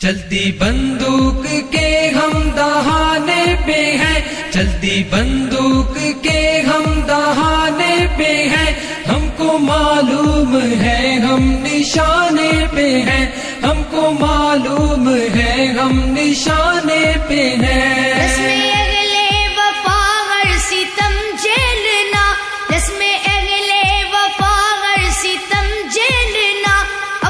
چلتی بندوق کے ہم دہانے پہ ہیں، چلتی بندوق کے ہم دہانے پہ ہیں، ہم کو معلوم ہے ہم نشانے پہ ہیں، ہم کو معلوم ہے ہم نشانے پہ ہیں۔ رسم اہل وفا ہر ستم جھیلنا، رسم اہل وفا ہر ستم جھیلنا،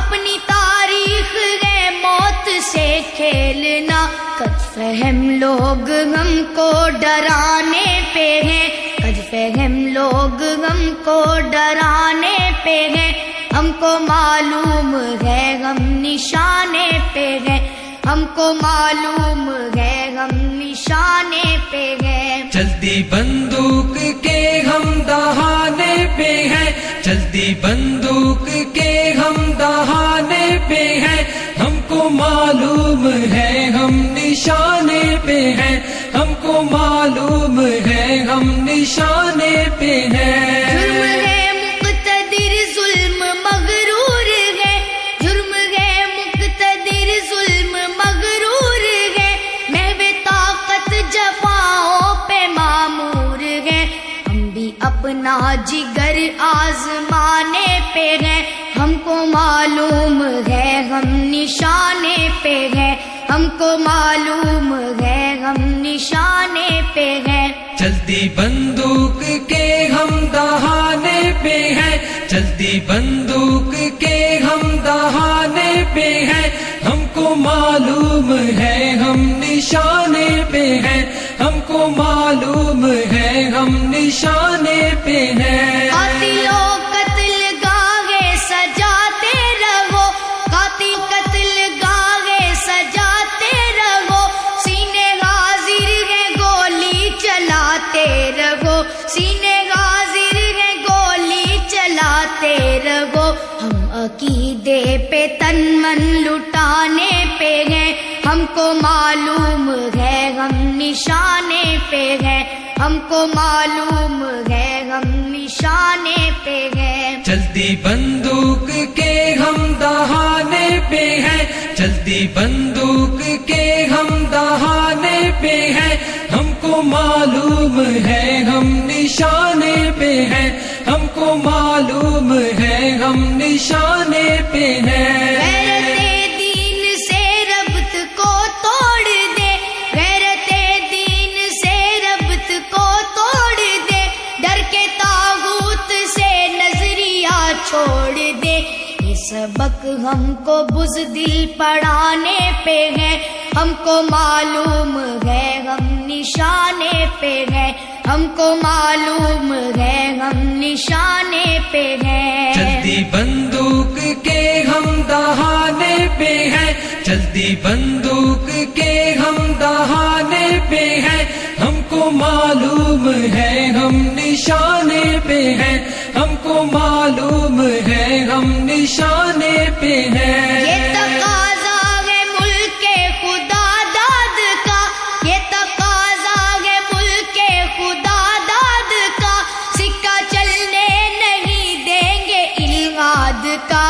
اپنی تاریخ ہے موت سے کھیلنا۔ قد فہم لوگ ہم کو ڈرانے پہ ہیں، قد فہم لوگ ہم کو ڈرانے پہ ہیں، ہم کو معلوم ہے ہم نشانے پہ ہیں، ہم کو معلوم ہے ہم نشانے پہ ہیں۔ چلتی بندوق کے ہم دہانے پہ ہیں، چلتی بندوق کے ہم دہانے پہ ہیں، ہم کو معلوم ہے ہم نشانے پہ ہیں، ہم کو معلوم ہے ہم نشانے پہ ہیں۔ جرم ہے مقتدر ظلم مغرور ہے، جرم ہے مقتدر ظلم مغرور ہے، محو طاقت جفاؤں پہ معمور ہے، ہم بھی اپنا جگر آزمانے پہ ہیں، ہم کو معلوم ہے ہم نشانے پہ ہیں، ہم کو معلوم ہے ہم نشانے پہ ہیں۔ چلتی بندوق کے ہم دہانے پہ ہیں، چلتی بندوق کے ہم دہانے پہ ہیں، ہم کو معلوم ہے ہم نشانے پہ ہیں، ہم کو معلوم ہے ہم نشانے پہ ہیں۔ قاتلوں قتل گاہیں سجاتے رہو، قاتل قتل گاہیں سجاتے رہو، سینے حاضر ہے گولی چلاتے رہو، سینے حاضر ہے گولی چلاتے رہو، ہم عقیدے پہ تن من لٹانے پہ ہیں، ہم کو معلوم ہے ہم نشانے پہ ہیں، ہم کو معلوم ہے ہم نشانے پہ ہیں۔ چلتی بندوق کے ہم دہانے پہ ہیں، چلتی بندوق کے ہم دہانے پہ ہیں، ہم کو معلوم ہے ہم نشانے پہ ہیں، ہم کو معلوم ہے ہم نشانے پہ ہیں۔ غیرت دین سے ربط کو توڑ دے، غیرت دین سے ربط کو توڑ دے، ڈر کے طاغوت سے نظریہ چھوڑ دے، یہ سبق ہم کو بزدل پڑھانے پہ ہے، ہم کو معلوم ہے ہم نشانے پہ ہیں، ہم کو معلوم ہے ہم نشانے پہ ہیں۔ چلتی بندوق کے ہم دہانے پہ ہیں، چلتی بندوق کے ہم دہانے پہ ہیں، ہم کو معلوم ہے ہم نشانے پہ ہیں، ہم کو معلوم ہے ہم نشانے پہ ہیں۔ یہ تقاضا ہے ملک خدا داد کا، یہ تقاضا ہے ملک خدا داد کا، سکہ چلنے نہیں دیں گے الغاد کا،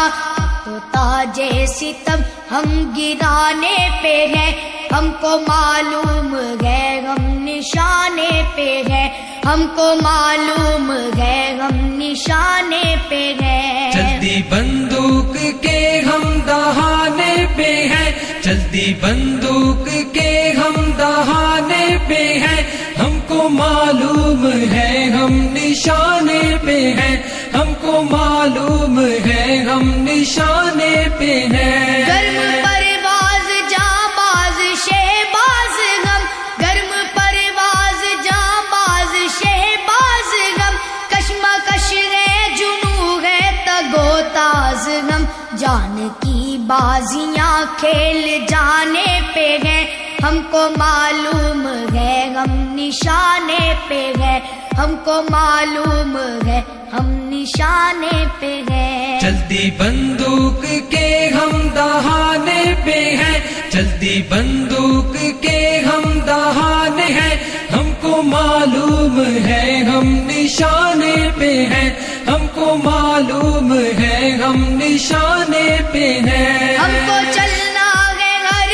تو تاج ستم ہم گرانے پہ ہیں، ہم کو معلوم ہے ہم نشانے پہ ہیں، ہم کو معلوم ہے ہم نشانے پہ ہیں۔ چلتی بندوق کے ہم دہانے پہ ہیں، چلتی بندوق کے ہم دہانے پہ ہیں، ہم کو معلوم ہے ہم نشانے پہ ہیں، ہم کو معلوم ہے ہم نشانے پہ ہیں۔ گرم پرواز جانباز شہباز ہم، گرم پرواز جانباز شہباز ہم، کشمکش ہے جنوں ہے تگو تاز ہم، جان کی بازیاں کھیل جانے پہ ہیں، ہم کو معلوم ہے ہم نشانے پہ ہیں، ہم کو معلوم ہے ہم نشانے پہ ہیں۔ چلتی بندوق کے ہم دہانے پہ ہیں، چلتی بندوق کے ہم دہانے ہیں، ہم کو معلوم ہے ہم نشانے پہ ہیں، ہم کو معلوم ہے ہم نشانے پہ ہیں۔ ہم کو چلنا ہے ہر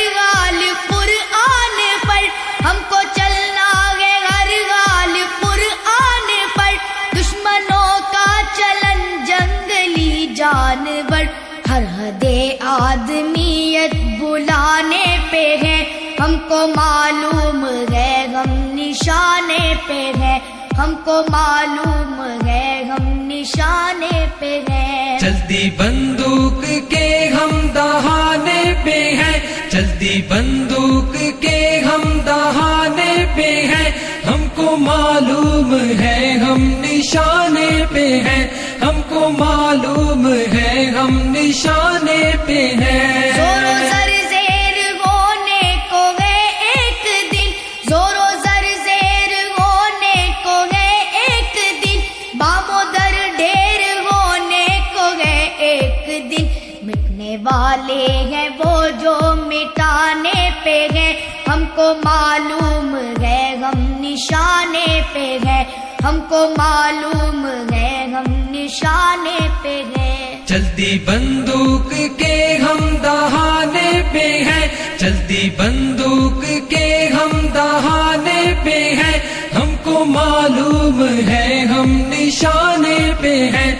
آدمیت بلانے پہ ہے، ہم کو معلوم ہے ہم نشانے پہ ہے، ہم کو معلوم ہے ہم نشانے پہ ہے۔ چلتی بندوق کے ہم دہانے پہ ہیں، چلتی بندوق کے ہم دہانے پہ ہیں، ہم کو معلوم ہے ہم نشانے پہ ہیں، ہم کو معلوم ہے ہم نشانے پہ ہیں۔ زور و زر زیر ہونے کو ہے ایک دن، زور و زر زیر ہونے کو ہے ایک دن، بام و در ڈھیر ہونے کو ہے ایک دن، مٹنے والے ہیں وہ جو مٹانے پہ ہیں، ہم کو معلوم ہے ہم نشانے پہ ہے، ہم کو معلوم ہے ہم نشانے پہ ہے۔ چلتی بندوق کے ہم دہانے پہ ہیں، چلتی بندوق کے ہم دہانے پہ ہیں، ہم کو معلوم ہے ہم نشانے پہ ہیں،